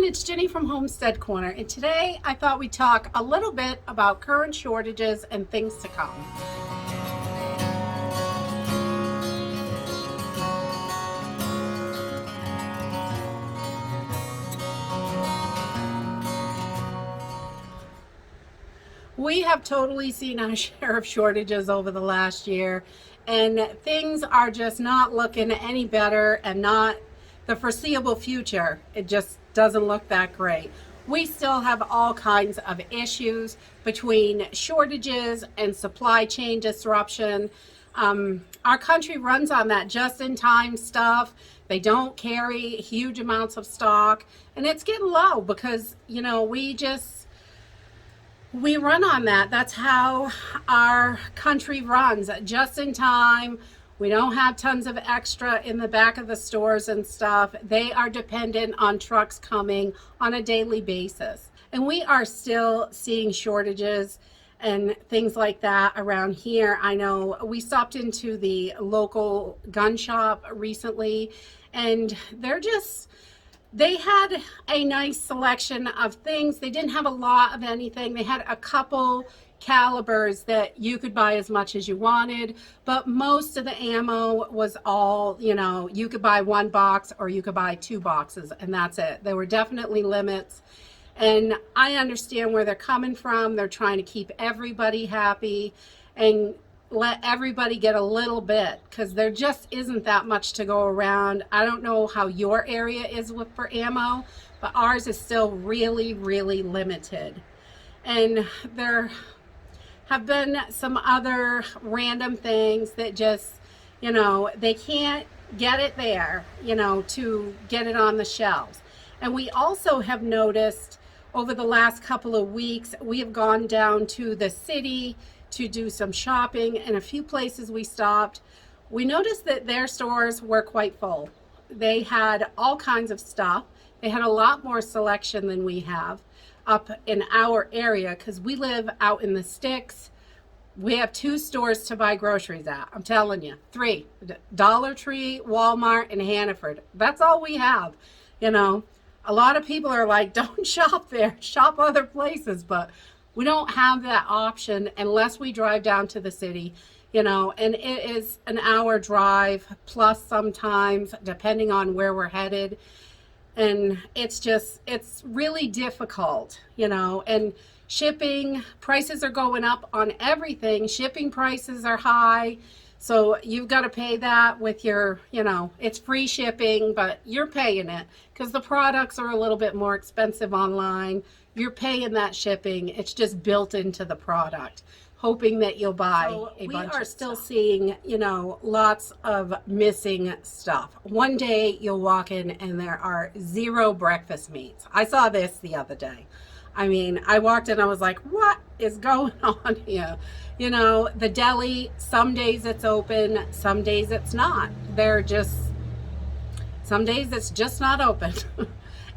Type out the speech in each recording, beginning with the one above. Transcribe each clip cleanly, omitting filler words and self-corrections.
everyone, it's Jenny from Homestead Corner, and today I thought we'd talk a little bit about current shortages and things to come. We have totally seen our share of shortages over the last year, and things are just not looking any better, and not the foreseeable future. It just doesn't look that great. We still have all kinds of issues between shortages and supply chain disruption. Our country runs on that just-in-time stuff. They don't carry huge amounts of stock, and it's getting low because, you know, we run on that. That's how our country runs, just in time. We don't have tons of extra in the back of the stores and stuff. They are dependent on trucks coming on a daily basis. And we are still seeing shortages and things like that around here. I know we stopped into the local gun shop recently, and they had a nice selection of things. They didn't have a lot of anything. They had a couple calibers that you could buy as much as you wanted, but most of the ammo was all, you know, you could buy one box or you could buy two boxes, and that's it. There were definitely limits, and I understand where they're coming from. They're trying to keep everybody happy and let everybody get a little bit, because there just isn't that much to go around. I don't know how your area is for ammo, but ours is still really, really limited. And there have been some other random things that just, you know, they can't get it there, you know, to get it on the shelves. And we also have noticed over the last couple of weeks, we have gone down to the city to do some shopping, and a few places we stopped. We noticed that their stores were quite full. They had all kinds of stuff. They had a lot more selection than we have up in our area, because we live out in the sticks. We have two stores to buy groceries at. I'm telling you, three: Dollar Tree, Walmart, and Hannaford. That's all we have. You know, a lot of people are like, don't shop there, shop other places, but we don't have that option unless we drive down to the city, you know, and it is an hour drive plus sometimes, depending on where we're headed. And it's really difficult, you know, and shipping prices are going up on everything. Shipping prices are high. So you've got to pay that with your, you know, it's free shipping, but you're paying it because the products are a little bit more expensive online. You're paying that shipping. It's just built into the product, hoping that you'll buy a bunch of stuff. We are still seeing, you know, lots of missing stuff. One day you'll walk in and there are 0 breakfast meats. I saw this the other day. I mean, I walked in, I was like, what is going on here? You know, the deli, some days it's open, some days it's not. Some days it's just not open.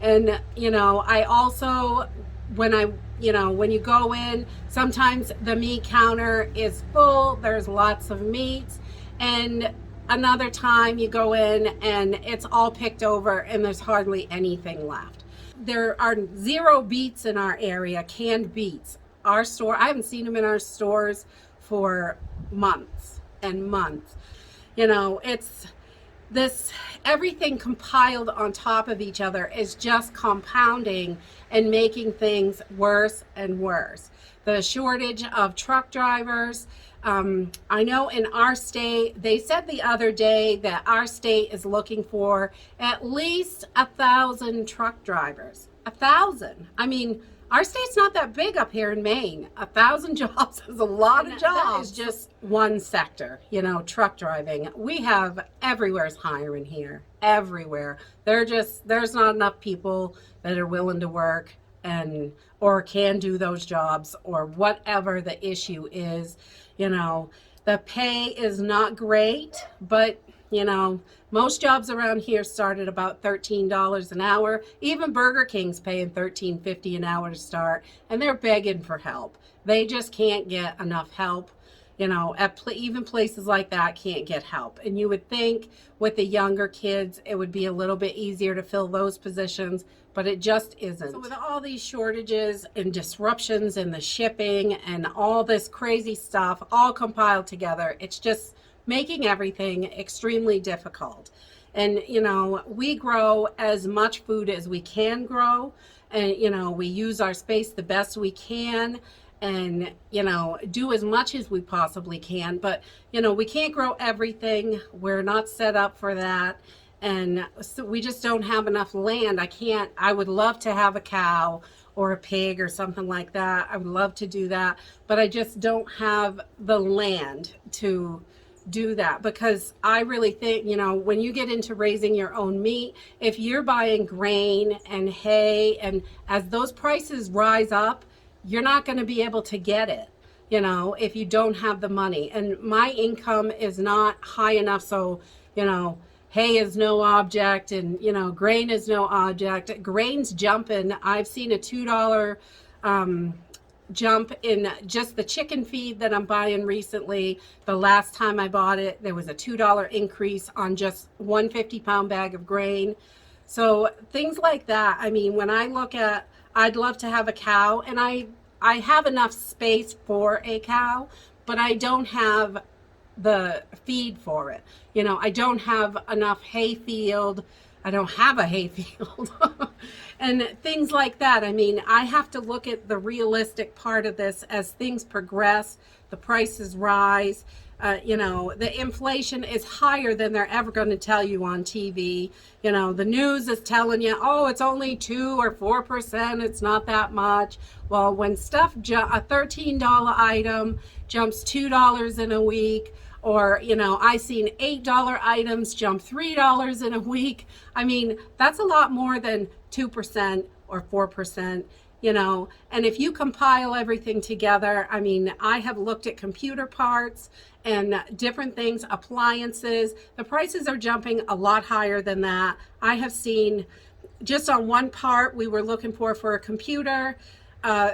And, you know, I also, when you go in, sometimes the meat counter is full, there's lots of meats, and another time you go in and it's all picked over and there's hardly anything left. There are 0 beets in our area, canned beets. Our store, I haven't seen them in our stores for months and months. You know, it's this, everything compiled on top of each other is just compounding and making things worse and worse. The shortage of truck drivers. I know in our state, they said the other day that our state is looking for at least 1,000 truck drivers. 1,000. I mean, our state's not that big up here in Maine. 1,000 jobs is a lot of jobs. That is just one sector, you know, truck driving. We have everywhere's hiring here, everywhere. There's not enough people that are willing to work or can do those jobs, or whatever the issue is. You know, the pay is not great, but, you know, most jobs around here start at about $13 an hour. Even Burger King's paying $13.50 an hour to start, and they're begging for help. They just can't get enough help. you know, at even places like that can't get help. And you would think with the younger kids, it would be a little bit easier to fill those positions, but it just isn't. So with all these shortages and disruptions in the shipping and all this crazy stuff all compiled together, it's just making everything extremely difficult. And, you know, we grow as much food as we can grow. And, you know, we use our space the best we can and, you know, do as much as we possibly can. But, you know, we can't grow everything. We're not set up for that. And so we just don't have enough land. I would love to have a cow or a pig or something like that. I would love to do that. But I just don't have the land to do that, because I really think, you know, when you get into raising your own meat, if you're buying grain and hay, and as those prices rise up, you're not going to be able to get it, you know, if you don't have the money. And my income is not high enough, so, you know, hay is no object, and, you know, grain is no object. Grain's jumping. I've seen a $2 jump in just the chicken feed that I'm buying recently. The last time I bought it, there was a $2 increase on just 150-pound bag of grain. So things like that. I mean, when I look at, I'd love to have a cow, and I have enough space for a cow, but I don't have the feed for it. You know, I don't have enough hay field. I don't have a hay field. And things like that. I mean, I have to look at the realistic part of this as things progress, the prices rise. You know, the inflation is higher than they're ever going to tell you on TV. You know, the news is telling you, oh, it's only 2 or 4%. It's not that much. Well, when stuff, a $13 item jumps $2 in a week, or, you know, I seen $8 items jump $3 in a week. I mean, that's a lot more than 2% or 4%, you know. And if you compile everything together, I mean, I have looked at computer parts and different things, appliances. The prices are jumping a lot higher than that. I have seen, just on one part we were looking for a computer,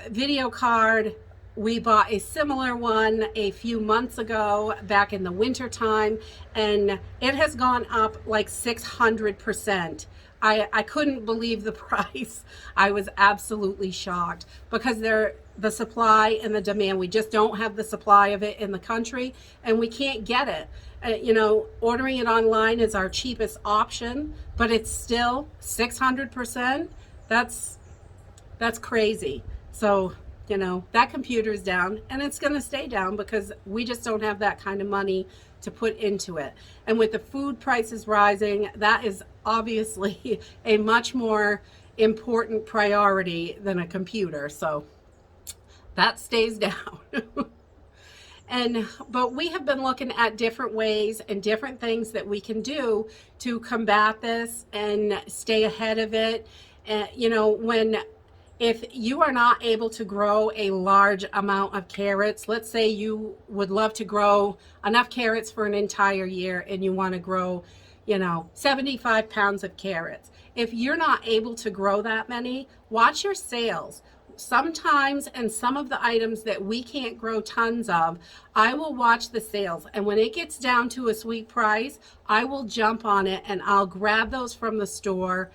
video card. We bought a similar one a few months ago back in the winter time, and it has gone up like 600%. I couldn't believe the price. I was absolutely shocked, because the supply and the demand, we just don't have the supply of it in the country, and we can't get it. You know, ordering it online is our cheapest option, but it's still 600%. That's crazy. So, you know, that computer is down, and it's going to stay down because we just don't have that kind of money to put into it. And with the food prices rising, that is obviously a much more important priority than a computer. So that stays down. But we have been looking at different ways and different things that we can do to combat this and stay ahead of it. And, you know, if you are not able to grow a large amount of carrots, let's say you would love to grow enough carrots for an entire year, and you want to grow, you know, 75 pounds of carrots. If you're not able to grow that many, watch your sales. Sometimes, and some of the items that we can't grow tons of, I will watch the sales, and when it gets down to a sweet price, I will jump on it and I'll grab those from the store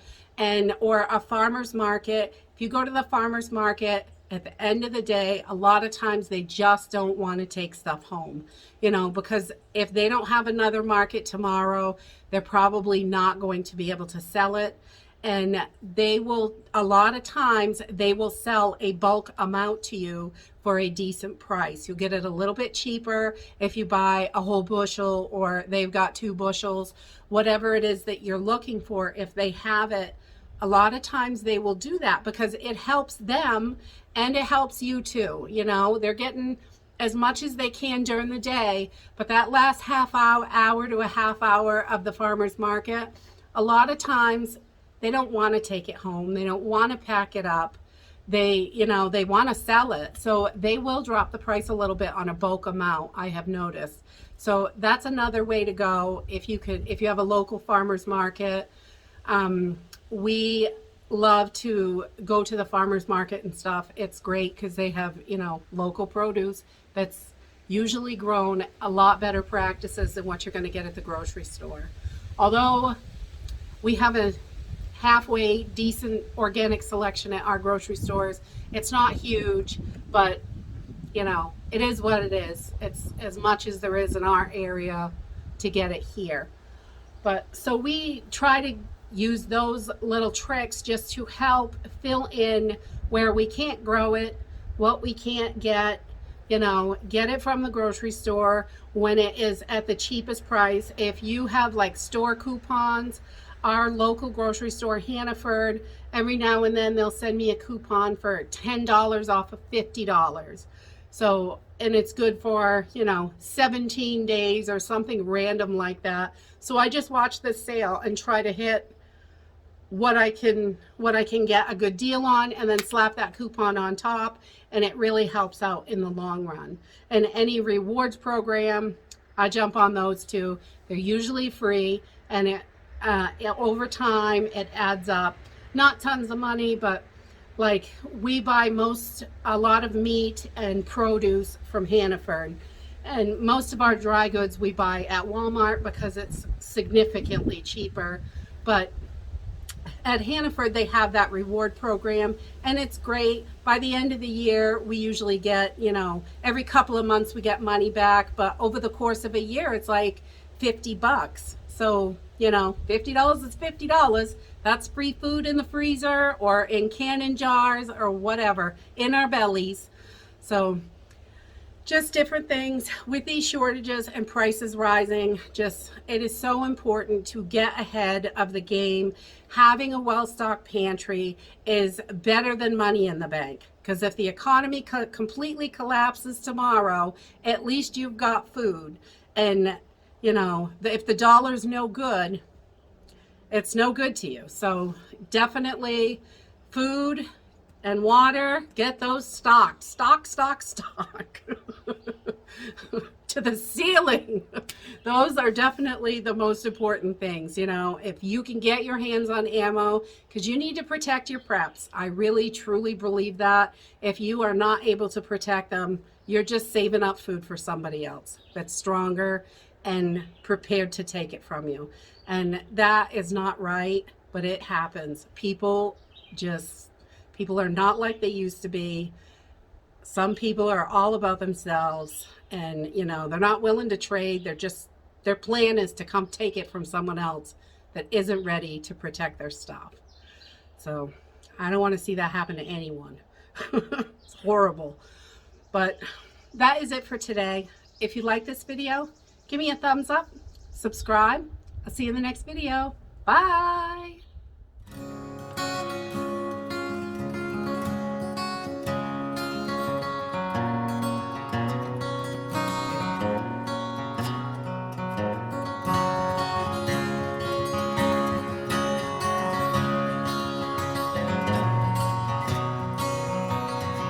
or a farmer's market. If you go to the farmer's market, at the end of the day, a lot of times they just don't want to take stuff home, you know, because if they don't have another market tomorrow, they're probably not going to be able to sell it. And a lot of times they will sell a bulk amount to you for a decent price. You'll get it a little bit cheaper if you buy a whole bushel, or they've got 2 bushels, whatever it is that you're looking for. If they have it, a lot of times they will do that because it helps them and it helps you too. You know, they're getting as much as they can during the day, but that last half hour to a half hour of the farmer's market, a lot of times they don't want to take it home. They don't want to pack it up. They want to sell it. So they will drop the price a little bit on a bulk amount, I have noticed. So that's another way to go. If you have a local farmer's market, we love to go to the farmer's market and stuff. It's great because they have, you know, local produce that's usually grown a lot better practices than what you're going to get at the grocery store. Although we have a halfway decent organic selection at our grocery stores, it's not huge, but you know, it is what it is. It's as much as there is in our area to get it here. But so we try to use those little tricks just to help fill in where we can't grow it, what we can't get, you know, get it from the grocery store when it is at the cheapest price. If you have like store coupons, our local grocery store, Hannaford, every now and then they'll send me a coupon for $10 off of $50. So, and it's good for, you know, 17 days or something random like that. So I just watch this sale and try to hit what I can get a good deal on, and then slap that coupon on top, and it really helps out in the long run. And any rewards program, I jump on those too. They're usually free, and it over time it adds up. Not tons of money, but like we buy a lot of meat and produce from Hannaford, and most of our dry goods we buy at Walmart because it's significantly cheaper. But at Hannaford they have that reward program, and it's great. By the end of the year we usually get, you know, every couple of months we get money back, but over the course of a year it's like $50. So, you know, $50 is $50. That's free food in the freezer or in canning jars or whatever in our bellies. So just different things with these shortages and prices rising. Just, it is so important to get ahead of the game. Having a well-stocked pantry is better than money in the bank, because if the economy completely collapses tomorrow, at least you've got food. And you know, if the dollar's no good, it's no good to you. So definitely food and water, get those stocked. Stock to the ceiling. Those are definitely the most important things. You know, if you can get your hands on ammo, because you need to protect your preps. I really truly believe that. If you are not able to protect them, you're just saving up food for somebody else that's stronger and prepared to take it from you. And that is not right, but it happens. People are not like they used to be. Some people are all about themselves, and you know, they're not willing to trade. Their plan is to come take it from someone else that isn't ready to protect their stuff. So I don't want to see that happen to anyone. It's horrible. But that is it for today. If you like this video, give me a thumbs up, subscribe. I'll see you in the next video. Bye.